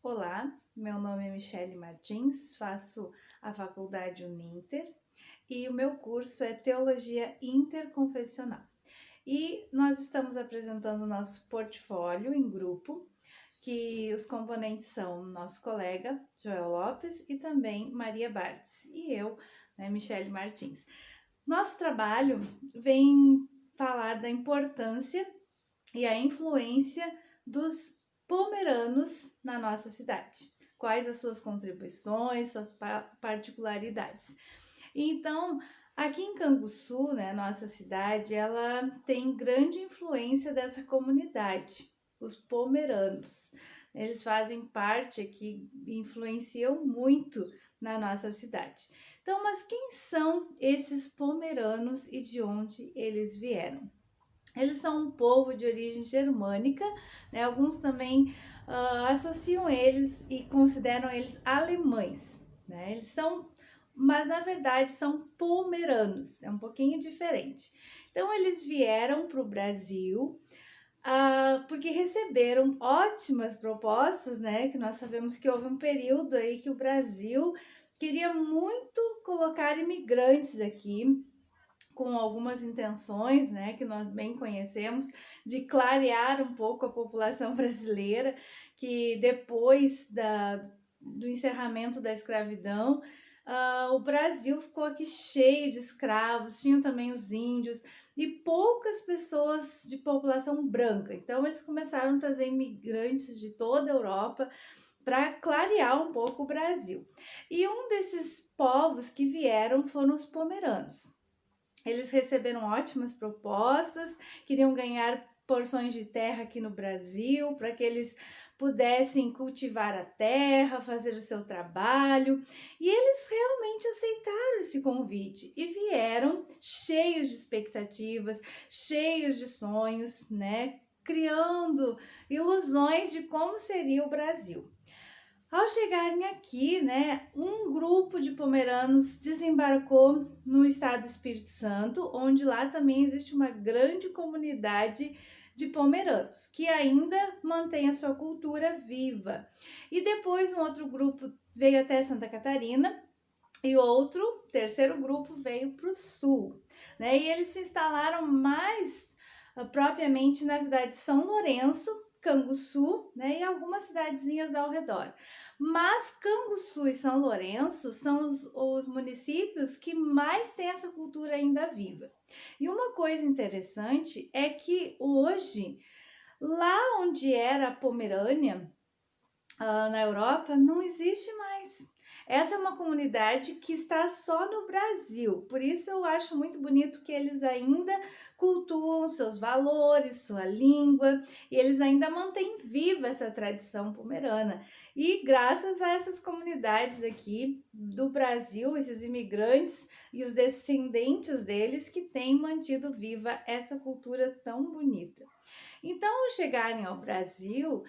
Olá, meu nome é Michele Martins, faço a faculdade Uninter e o meu curso é Teologia Interconfessional. E nós estamos apresentando o nosso portfólio em grupo, que os componentes são nosso colega Joel Lopes e também Maria Bartz e eu, Michele Martins. Nosso trabalho vem falar da importância e a influência dos pomeranos na nossa cidade. Quais as suas contribuições, suas particularidades. Então, aqui em Canguçu, nossa cidade, ela tem grande influência dessa comunidade, os pomeranos. Eles fazem parte aqui, influenciam muito na nossa cidade. Então, mas quem são esses pomeranos e de onde eles vieram? Eles são um povo de origem germânica, Alguns também associam eles e consideram eles alemães, Eles são, mas na verdade são pomeranos, é um pouquinho diferente. Então eles vieram para o Brasil porque receberam ótimas propostas, Que nós sabemos que houve um período aí que o Brasil queria muito colocar imigrantes aqui, com algumas intenções, que nós bem conhecemos, de clarear um pouco a população brasileira, que depois do encerramento da escravidão, o Brasil ficou aqui cheio de escravos, tinham também os índios e poucas pessoas de população branca. Então eles começaram a trazer imigrantes de toda a Europa para clarear um pouco o Brasil. E um desses povos que vieram foram os pomeranos. Eles receberam ótimas propostas, queriam ganhar porções de terra aqui no Brasil, para que eles pudessem cultivar a terra, fazer o seu trabalho. E eles realmente aceitaram esse convite e vieram cheios de expectativas, cheios de sonhos, Criando ilusões de como seria o Brasil. Ao chegarem aqui, um grupo de pomeranos desembarcou no estado do Espírito Santo, onde lá também existe uma grande comunidade de pomeranos, que ainda mantém a sua cultura viva. E depois um outro grupo veio até Santa Catarina, e terceiro grupo veio para o sul, E eles se instalaram mais propriamente na cidade de São Lourenço, Canguçu, e algumas cidadezinhas ao redor. Mas Canguçu e São Lourenço são os municípios que mais têm essa cultura ainda viva. E uma coisa interessante é que hoje, lá onde era a Pomerânia, na Europa, não existe mais. Essa é uma comunidade que está só no Brasil, por isso eu acho muito bonito que eles ainda cultuam seus valores, sua língua, e eles ainda mantêm viva essa tradição pomerana. E graças a essas comunidades aqui do Brasil, esses imigrantes e os descendentes deles que têm mantido viva essa cultura tão bonita. Então, ao chegarem ao Brasil,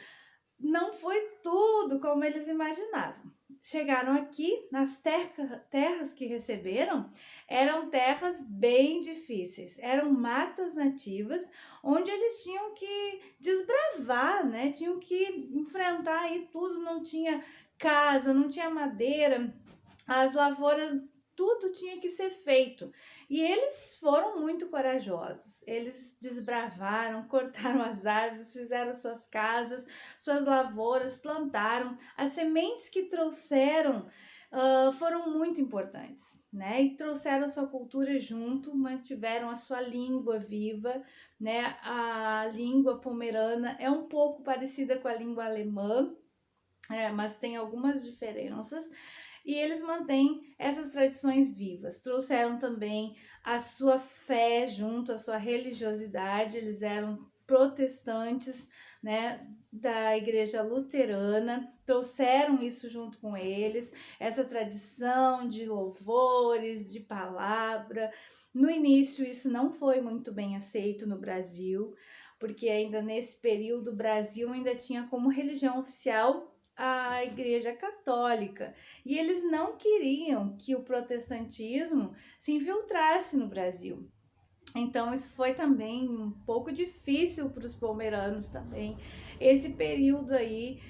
não foi tudo como eles imaginavam. Chegaram aqui, nas terras que receberam, eram terras bem difíceis, eram matas nativas, onde eles tinham que desbravar, Tinham que enfrentar aí tudo, não tinha casa, não tinha madeira, as lavouras, tudo tinha que ser feito. E eles foram muito corajosos. Eles desbravaram, cortaram as árvores, fizeram suas casas, suas lavouras, plantaram. As sementes que trouxeram foram muito importantes, E trouxeram a sua cultura junto, mantiveram a sua língua viva, A língua pomerana é um pouco parecida com a língua alemã, mas tem algumas diferenças. E eles mantêm essas tradições vivas. Trouxeram também a sua fé junto, a sua religiosidade. Eles eram protestantes, da igreja luterana, trouxeram isso junto com eles, essa tradição de louvores, de palavra. No início isso não foi muito bem aceito no Brasil, porque ainda nesse período o Brasil ainda tinha como religião oficial a Igreja Católica, e eles não queriam que o protestantismo se infiltrasse no Brasil. Então isso foi também um pouco difícil para os pomeranos também, esse período aí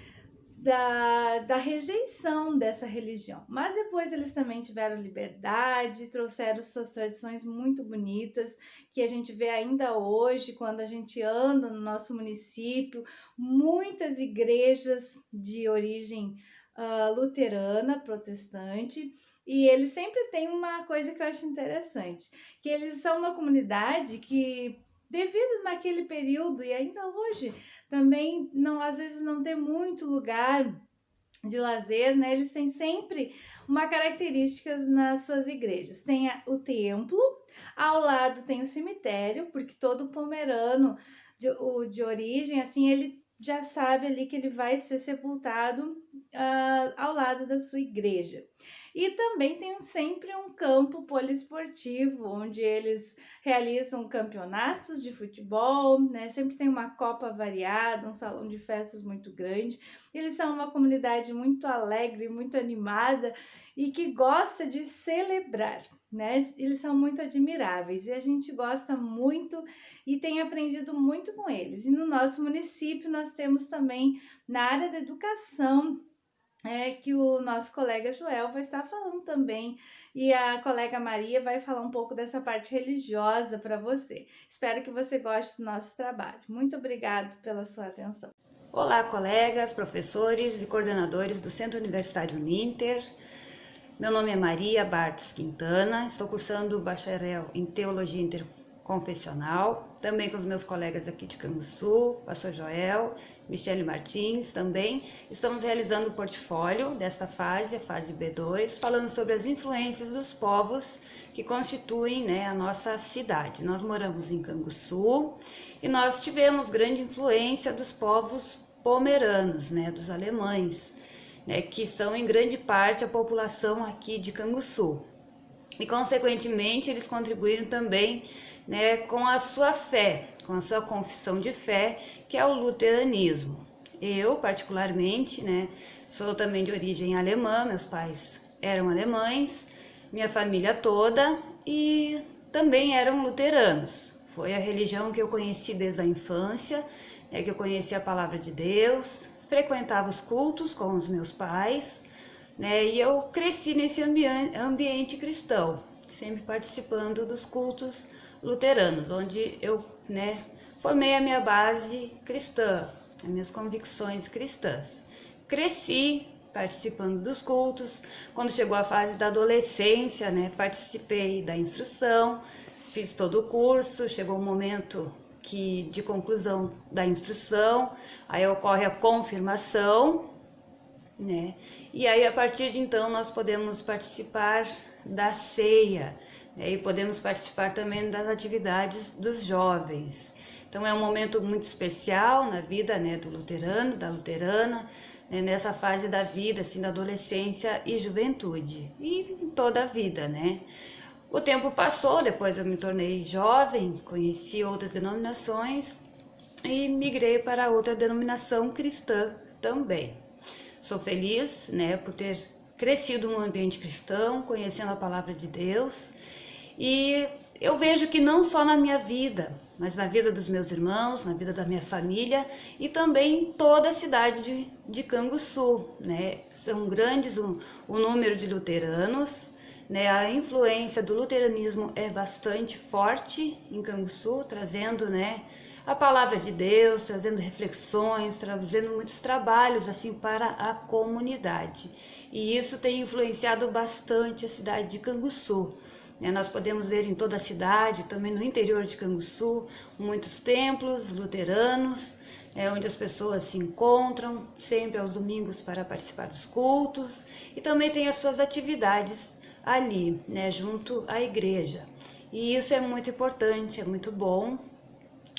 da rejeição dessa religião. Mas depois eles também tiveram liberdade, trouxeram suas tradições muito bonitas, que a gente vê ainda hoje, quando a gente anda no nosso município, muitas igrejas de origem luterana, protestante, e eles sempre têm uma coisa que eu acho interessante, que eles são uma comunidade que, devido naquele período e ainda hoje, também às vezes não tem muito lugar de lazer, né? Eles têm sempre uma característica nas suas igrejas. Tem o templo, ao lado tem o cemitério, porque todo pomerano de origem, assim, ele já sabe ali que ele vai ser sepultado ao lado da sua igreja. E também tem sempre um campo poliesportivo, onde eles realizam campeonatos de futebol, né? Sempre tem uma copa variada, um salão de festas muito grande. Eles são uma comunidade muito alegre, muito animada e que gosta de celebrar, né? Eles são muito admiráveis e a gente gosta muito e tem aprendido muito com eles. E no nosso município nós temos também, na área da educação, que o nosso colega Joel vai estar falando também, e a colega Maria vai falar um pouco dessa parte religiosa para você. Espero que você goste do nosso trabalho. Muito obrigado pela sua atenção. Olá, colegas, professores e coordenadores do Centro Universitário Uninter. Meu nome é Maria Bartes Quintana, estou cursando o bacharel em Teologia Interconfessional, também com os meus colegas aqui de Canguçu, Pastor Joel, Michele Martins também. Estamos realizando o portfólio desta fase, a fase B2, falando sobre as influências dos povos que constituem, né, a nossa cidade. Nós moramos em Canguçu e nós tivemos grande influência dos povos pomeranos, né, dos alemães, né, que são em grande parte a população aqui de Canguçu. E consequentemente eles contribuíram também, né, com a sua fé, com a sua confissão de fé, que é o luteranismo. Eu, particularmente, né, sou também de origem alemã, meus pais eram alemães, minha família toda, e também eram luteranos. Foi a religião que eu conheci desde a infância, né, que eu conheci a palavra de Deus, frequentava os cultos com os meus pais, né, e eu cresci nesse ambiente cristão, sempre participando dos cultos luteranos, onde eu, né, formei a minha base cristã, as minhas convicções cristãs. Cresci participando dos cultos. Quando chegou a fase da adolescência, né, participei da instrução, fiz todo o curso. Chegou o momento de conclusão da instrução, aí ocorre a confirmação, né? E aí a partir de então nós podemos participar da ceia, né? E podemos participar também das atividades dos jovens. Então é um momento muito especial na vida, né, do luterano, da luterana, né, nessa fase da vida, assim, da adolescência e juventude, e em toda a vida, né? O tempo passou, depois eu me tornei jovem, conheci outras denominações e migrei para outra denominação cristã também. Sou feliz, né, por ter crescido num ambiente cristão, conhecendo a palavra de Deus, e eu vejo que não só na minha vida, mas na vida dos meus irmãos, na vida da minha família e também em toda a cidade de Canguçu, né? São grandes o número de luteranos, né? A influência do luteranismo é bastante forte em Canguçu, trazendo, né, a palavra de Deus, trazendo reflexões, trazendo muitos trabalhos assim para a comunidade. E isso tem influenciado bastante a cidade de Canguçu. Nós podemos ver em toda a cidade, também no interior de Canguçu, muitos templos luteranos, onde as pessoas se encontram sempre aos domingos para participar dos cultos, e também tem as suas atividades ali, né, junto à igreja. E isso é muito importante, é muito bom,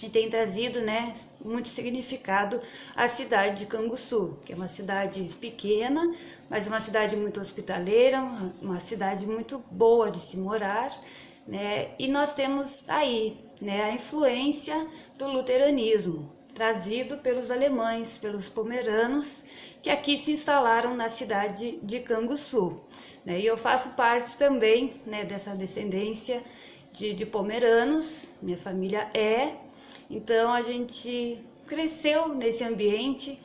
e tem trazido, né, muito significado à cidade de Canguçu, que é uma cidade pequena, mas uma cidade muito hospitaleira, uma cidade muito boa de se morar, né, e nós temos aí, né, a influência do luteranismo, trazido pelos alemães, pelos pomeranos, que aqui se instalaram na cidade de Canguçu, né, e eu faço parte também, né, dessa descendência de pomeranos, minha família então a gente cresceu nesse ambiente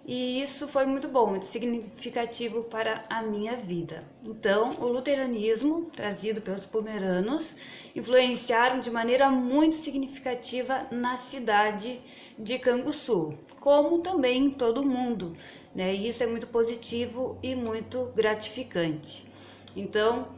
E isso foi muito bom, muito significativo para a minha vida. Então, o luteranismo, trazido pelos pomeranos, influenciaram de maneira muito significativa na cidade de Canguçu, como também em todo o mundo, né? E isso é muito positivo e muito gratificante. Então,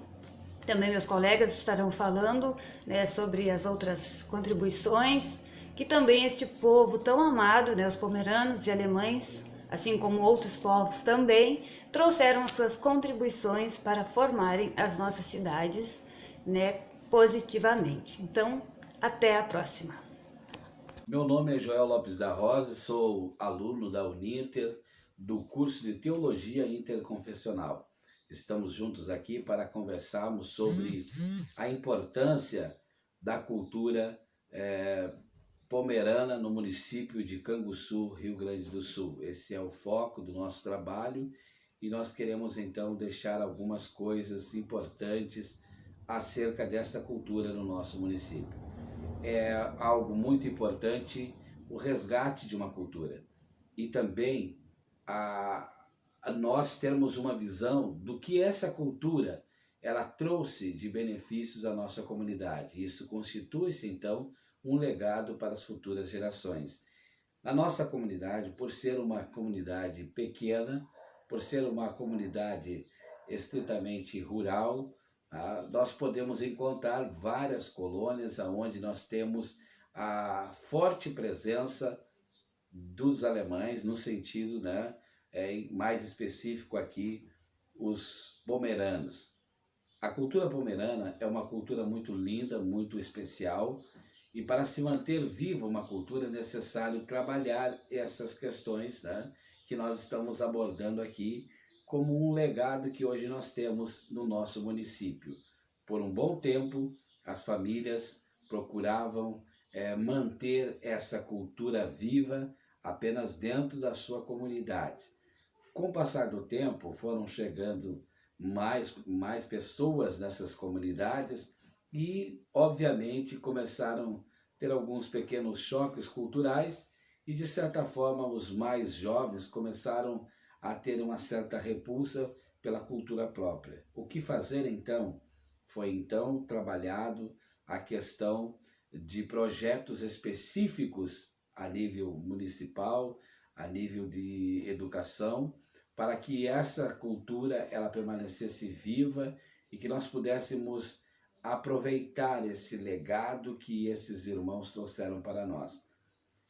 também meus colegas estarão falando, né, sobre as outras contribuições que também este povo tão amado, né, os pomeranos e alemães, assim como outros povos também, trouxeram suas contribuições para formarem as nossas cidades, né, positivamente. Então, até a próxima. Meu nome é Joel Lopes da Rosa, sou aluno da Uninter, do curso de Teologia Interconfessional. Estamos juntos aqui para conversarmos sobre a importância da cultura pomerana no município de Canguçu, Rio Grande do Sul. Esse é o foco do nosso trabalho e nós queremos então deixar algumas coisas importantes acerca dessa cultura no nosso município. É algo muito importante o resgate de uma cultura e também a nós termos uma visão do que essa cultura ela trouxe de benefícios à nossa comunidade. Isso constitui-se então um legado para as futuras gerações. A nossa comunidade, por ser uma comunidade pequena, por ser uma comunidade estritamente rural, nós podemos encontrar várias colônias onde nós temos a forte presença dos alemães, no sentido, né, mais específico aqui, os pomeranos. A cultura pomerana é uma cultura muito linda, muito especial, e para se manter viva uma cultura é necessário trabalhar essas questões, né, que nós estamos abordando aqui, como um legado que hoje nós temos no nosso município. Por um bom tempo, as famílias procuravam manter essa cultura viva apenas dentro da sua comunidade. Com o passar do tempo, foram chegando mais pessoas nessas comunidades e, obviamente, começaram a ter alguns pequenos choques culturais e, de certa forma, os mais jovens começaram a ter uma certa repulsa pela cultura própria. O que fazer, então? Foi, então, trabalhado a questão de projetos específicos a nível municipal, a nível de educação, para que essa cultura ela permanecesse viva e que nós pudéssemos aproveitar esse legado que esses irmãos trouxeram para nós.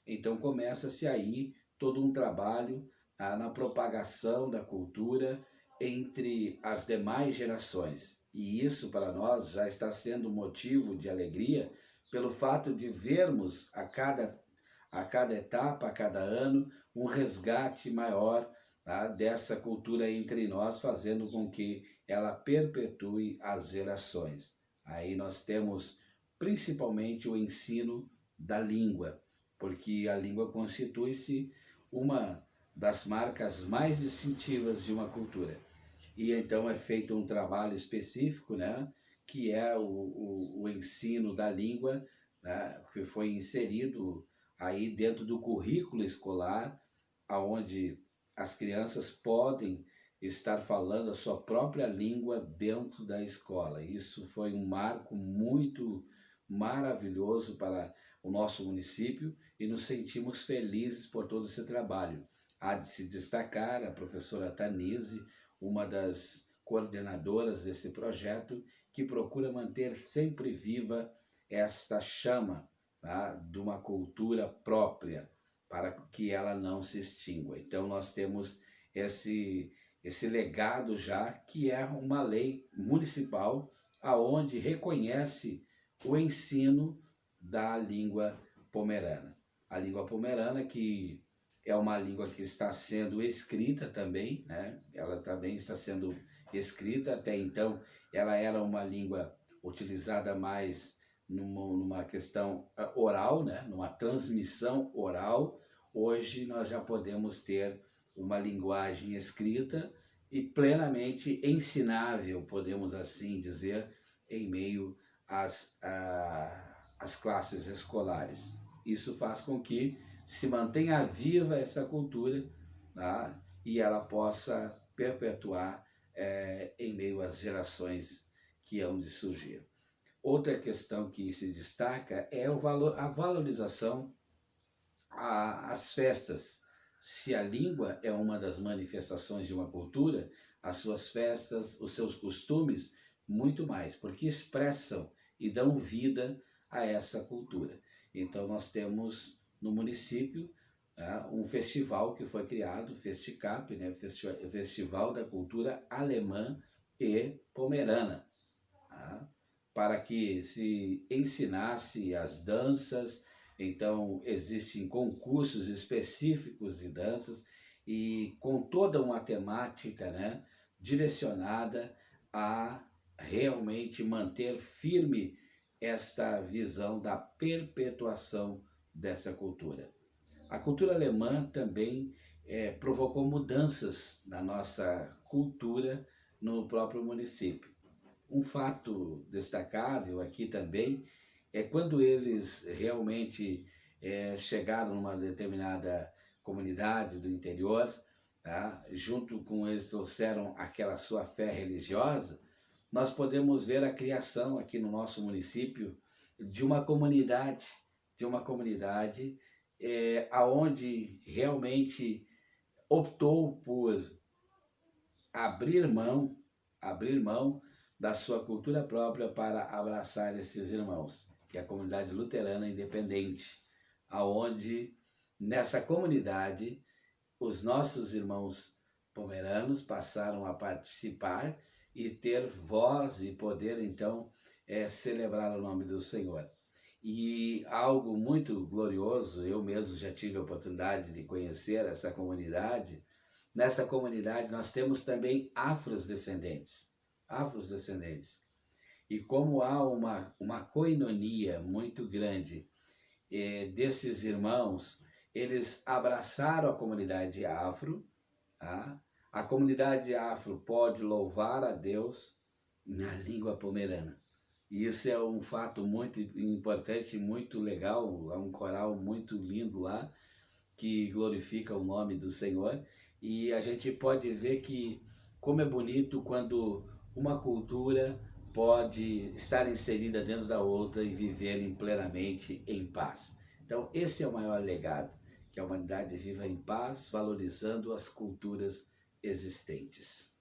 Então começa-se aí todo um trabalho na propagação da cultura entre as demais gerações. E isso para nós já está sendo motivo de alegria pelo fato de vermos a cada etapa, a cada ano, um resgate maior dessa cultura entre nós, fazendo com que ela perpetue as gerações. Aí nós temos principalmente o ensino da língua, porque a língua constitui-se uma das marcas mais distintivas de uma cultura. E então é feito um trabalho específico, né, que é o ensino da língua, né, que foi inserido aí dentro do currículo escolar, aonde as crianças podem estar falando a sua própria língua dentro da escola. Isso foi um marco muito maravilhoso para o nosso município e nos sentimos felizes por todo esse trabalho. Há de se destacar a professora Tanise, uma das coordenadoras desse projeto, que procura manter sempre viva esta chama de uma cultura própria, para que ela não se extingua. Então nós temos esse legado já, que é uma lei municipal aonde reconhece o ensino da língua pomerana. A língua pomerana, que é uma língua que está sendo escrita também, né? Ela também está sendo escrita. Até então ela era uma língua utilizada mais numa questão oral, né? Numa transmissão oral. Hoje nós já podemos ter uma linguagem escrita e plenamente ensinável, podemos assim dizer, em meio às classes escolares. Isso faz com que se mantenha viva essa cultura, tá? E ela possa perpetuar em meio às gerações que hão de surgir. Outra questão que se destaca é a valorização às festas. Se a língua é uma das manifestações de uma cultura, as suas festas, os seus costumes, muito mais, porque expressam e dão vida a essa cultura. Então nós temos no município um festival que foi criado, o Festicap, né? O Festival da Cultura Alemã e Pomerana, tá? Para que se ensinasse as danças. Então existem concursos específicos de danças e com toda uma temática, né, direcionada a realmente manter firme esta visão da perpetuação dessa cultura. A cultura alemã também provocou mudanças na nossa cultura no próprio município. Um fato destacável aqui também é quando eles realmente chegaram numa determinada comunidade do interior, tá? Junto com eles trouxeram aquela sua fé religiosa. Nós podemos ver a criação aqui no nosso município de uma comunidade aonde realmente optou por abrir mão da sua cultura própria para abraçar esses irmãos, que é a comunidade luterana independente, aonde nessa comunidade os nossos irmãos pomeranos passaram a participar e ter voz e poder então celebrar o nome do Senhor. E algo muito glorioso, eu mesmo já tive a oportunidade de conhecer essa comunidade. Nessa comunidade nós temos também afrodescendentes. E como há uma coinonia muito grande desses irmãos, eles abraçaram a comunidade afro, tá? A comunidade afro pode louvar a Deus na língua pomerana. E isso é um fato muito importante, muito legal, há um coral muito lindo lá, que glorifica o nome do Senhor. E a gente pode ver que como é bonito quando uma cultura pode estar inserida dentro da outra e viverem plenamente em paz. Então esse é o maior legado, que a humanidade viva em paz, valorizando as culturas existentes.